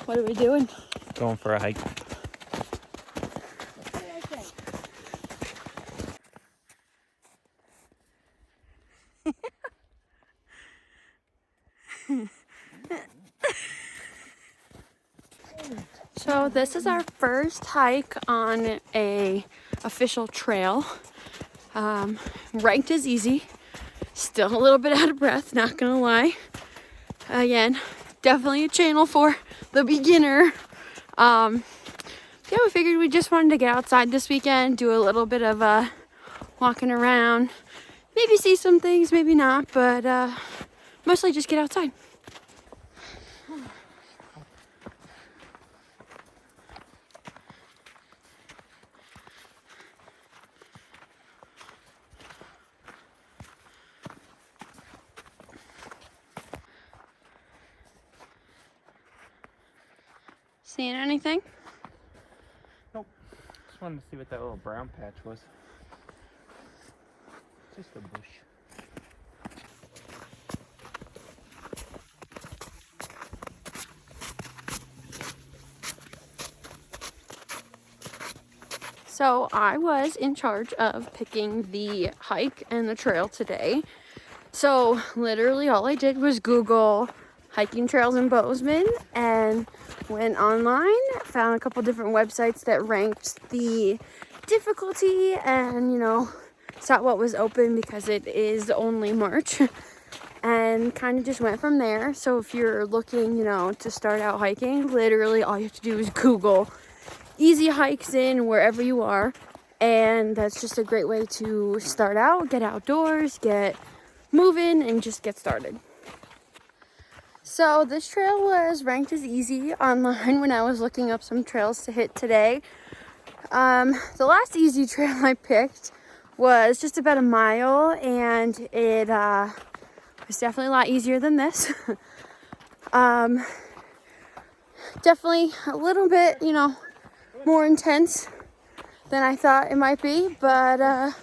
What are we doing? Going for a hike. So this is our first hike on a official trail. Ranked as easy. Still a little bit out of breath, not gonna lie. Again, definitely a channel for the beginner. Yeah, we figured we just wanted to get outside this weekend, do a little bit of walking around, maybe see some things, maybe not, but mostly just get outside. Seeing anything? Nope. Just wanted to see what that little brown patch was. Just a bush. So I was in charge of picking the hike and the trail today. So literally all I did was Google hiking trails in Bozeman and went online, found a couple different websites that ranked the difficulty and, saw what was open because it is only March and kind of just went from there. So if you're looking, to start out hiking, literally all you have to do is Google easy hikes in wherever you are, and that's just a great way to start out, get outdoors, get moving, and just get started. So this trail was ranked as easy online when I was looking up some trails to hit today. The last easy trail I picked was just about a mile, and it was definitely a lot easier than this. Definitely a little bit, more intense than I thought it might be, but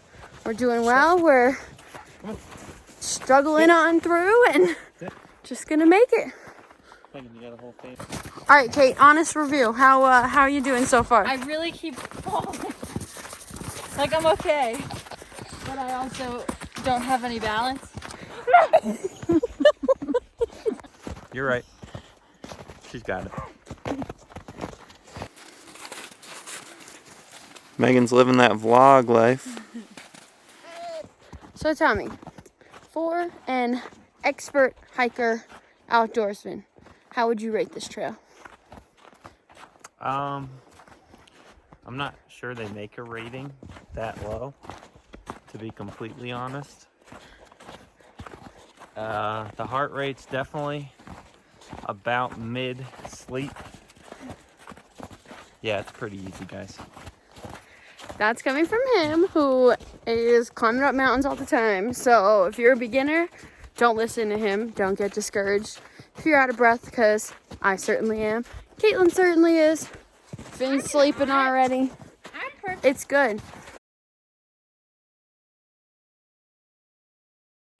we're doing well. We're struggling on through and just gonna make it. All right, Kate, honest review. How are you doing so far? I really keep falling. Like I'm okay, but I also don't have any balance. You're right. She's got it. Megan's living that vlog life. So tell me, for an expert hiker, outdoorsman, how would you rate this trail? I'm not sure they make a rating that low, to be completely honest. The heart rate's definitely about mid-sleep. Yeah, it's pretty easy, guys. That's coming from him, who is climbing up mountains all the time. So if you're a beginner, don't listen to him. Don't get discouraged. If you're out of breath, because I certainly am. Caitlin certainly is. Been sleeping already. I'm perfect. It's good.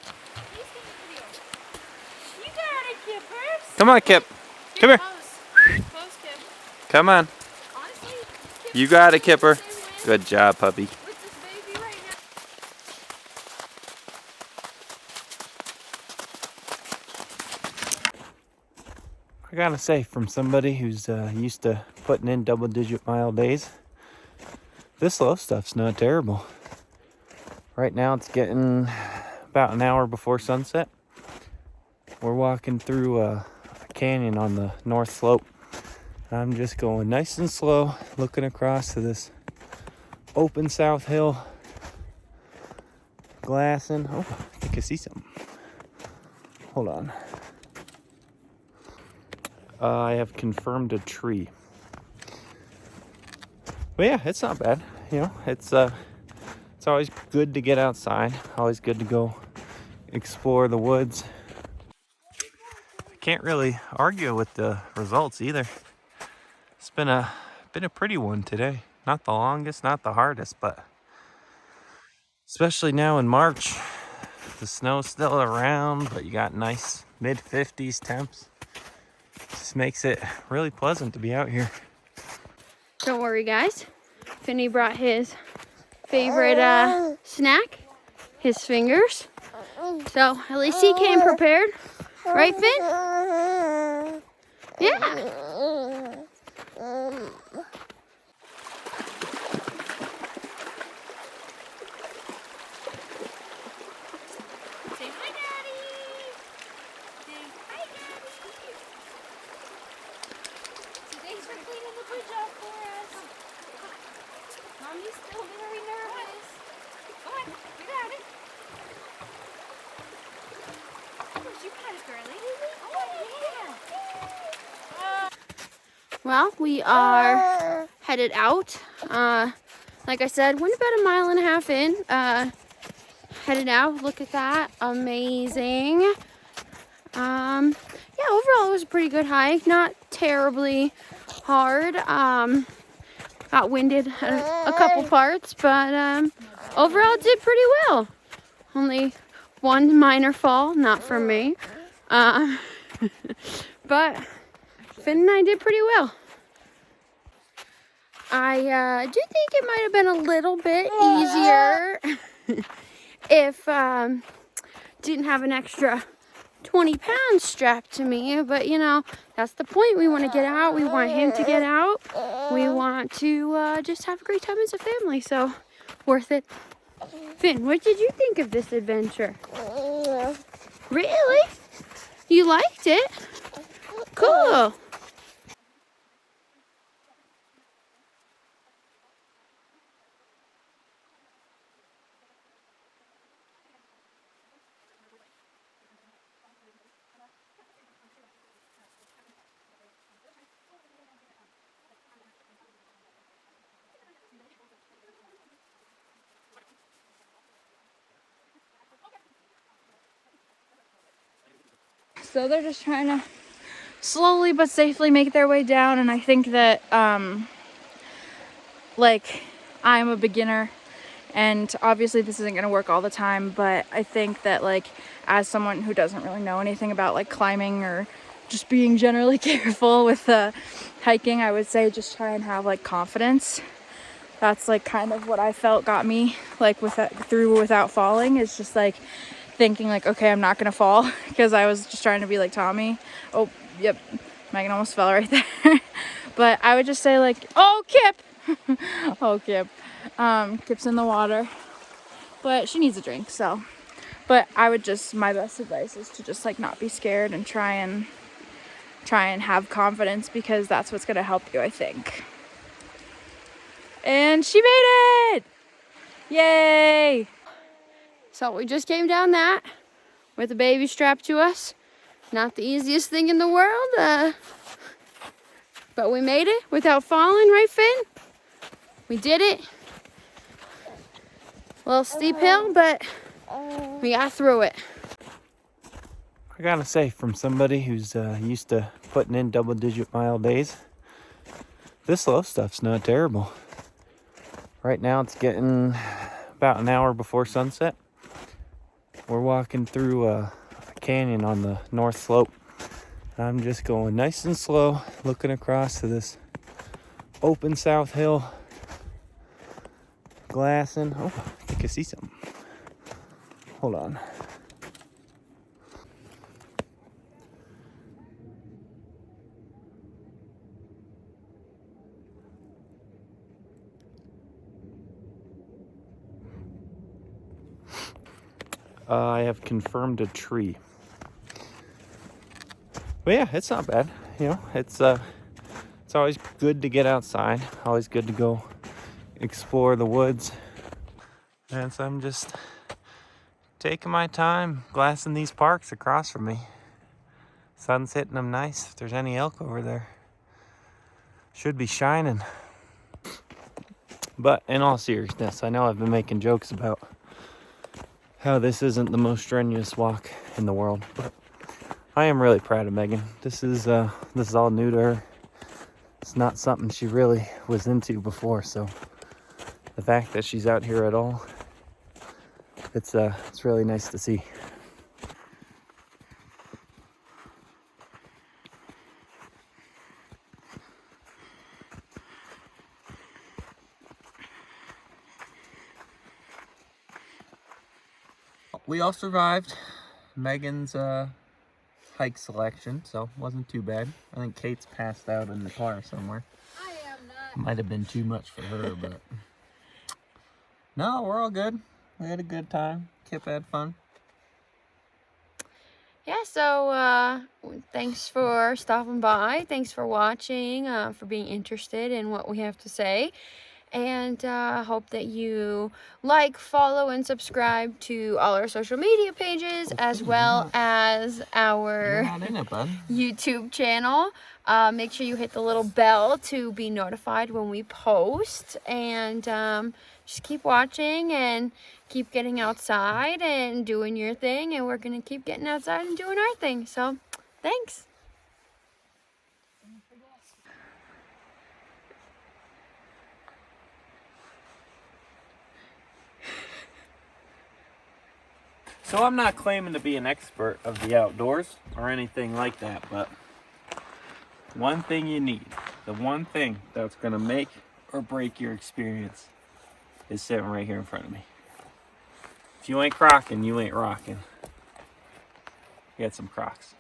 You got it, Kippers. Come on, Kip. Come here. Close, Kip. Come on. Honestly, Kip, You got it, Kipper. Good job, puppy. with this baby right now. I gotta say, from somebody who's used to putting in double-digit mile days, this slow stuff's not terrible. Right now it's getting about an hour before sunset. We're walking through a canyon on the north slope. I'm just going nice and slow, looking across to this open south hill, glassing. Oh, I think I see something. Hold on. I have confirmed a tree. But yeah, it's not bad. It's always good to get outside. Always good to go explore the woods. I can't really argue with the results either. It's been a pretty one today. Not the longest, not the hardest, but especially now in March, the snow's still around, but you got nice mid-50s temps. Just makes it really pleasant to be out here. Don't worry, guys. Finney brought his favorite snack, his fingers. So at least he came prepared. Right, Finn? Yeah. Say hi, Daddy. Say hi, Daddy. So thanks for cleaning the bridge up for us. Mommy's still very nervous. Come on, you got it. You got it, girlie. Oh, yeah. Well, we are headed out. Like I said, went about 1.5 miles in. Headed out. Look at that. Amazing. Yeah, overall it was a pretty good hike. Not terribly hard. Got winded a couple parts, but overall it did pretty well. Only one minor fall, not from me. But Finn and I did pretty well. I do think it might have been a little bit easier if didn't have an extra 20 pounds strapped to me, but you know, that's the point. We want to get out. We want him to get out. We want to just have a great time as a family, so worth it. Finn, what did you think of this adventure? Really? You liked it? Cool. So they're just trying to slowly but safely make their way down, and I think that like, I'm a beginner and obviously this isn't going to work all the time, but I think that, like, as someone who doesn't really know anything about like climbing or just being generally careful with hiking, I would say just try and have like confidence. That's like kind of what I felt got me like through without falling, is just like thinking like, okay, I'm not gonna fall, because I was just trying to be like Tommy. Oh, yep, Megan almost fell right there. But I would just say like, oh, Kip. Oh, Kip. Kip's in the water, but she needs a drink, so. But I would just, my best advice is to just like not be scared and try and have confidence, because that's what's gonna help you, I think. And she made it! Yay! So we just came down that with the baby strapped to us. Not the easiest thing in the world, but we made it without falling, right, Finn? We did it. A little steep hill, but we got through it. I gotta say, from somebody who's used to putting in double-digit mile days, this slow stuff's not terrible. Right now it's getting about an hour before sunset. We're walking through a canyon on the north slope. And I'm just going nice and slow, looking across to this open south hill. Glassing. Oh, I think I see something. Hold on. I have confirmed a tree. But yeah, it's not bad. You know, it's always good to get outside. Always good to go explore the woods. And so I'm just taking my time glassing these parks across from me. Sun's hitting them nice. If there's any elk over there, should be shining. But in all seriousness, I know I've been making jokes about how this isn't the most strenuous walk in the world, but I am really proud of Meghan. This is all new to her. It's not something she really was into before, so the fact that she's out here at all, it's really nice to see. we all survived Megan's hike selection, so wasn't too bad. I think Kate's passed out in the car somewhere. I am not. Might have been too much for her, but no, we're all good. We had a good time. Kip had fun. Yeah, so thanks for stopping by. Thanks for watching, for being interested in what we have to say. And hope that you like, follow, and subscribe to all our social media pages, as well as You're our not in it, bud. YouTube channel. Make sure you hit the little bell to be notified when we post. And just keep watching and keep getting outside and doing your thing. And we're going to keep getting outside and doing our thing. So, thanks. So I'm not claiming to be an expert of the outdoors or anything like that, but one thing you need, the one thing that's going to make or break your experience is sitting right here in front of me. If you ain't crocking, you ain't rocking. Get some Crocs.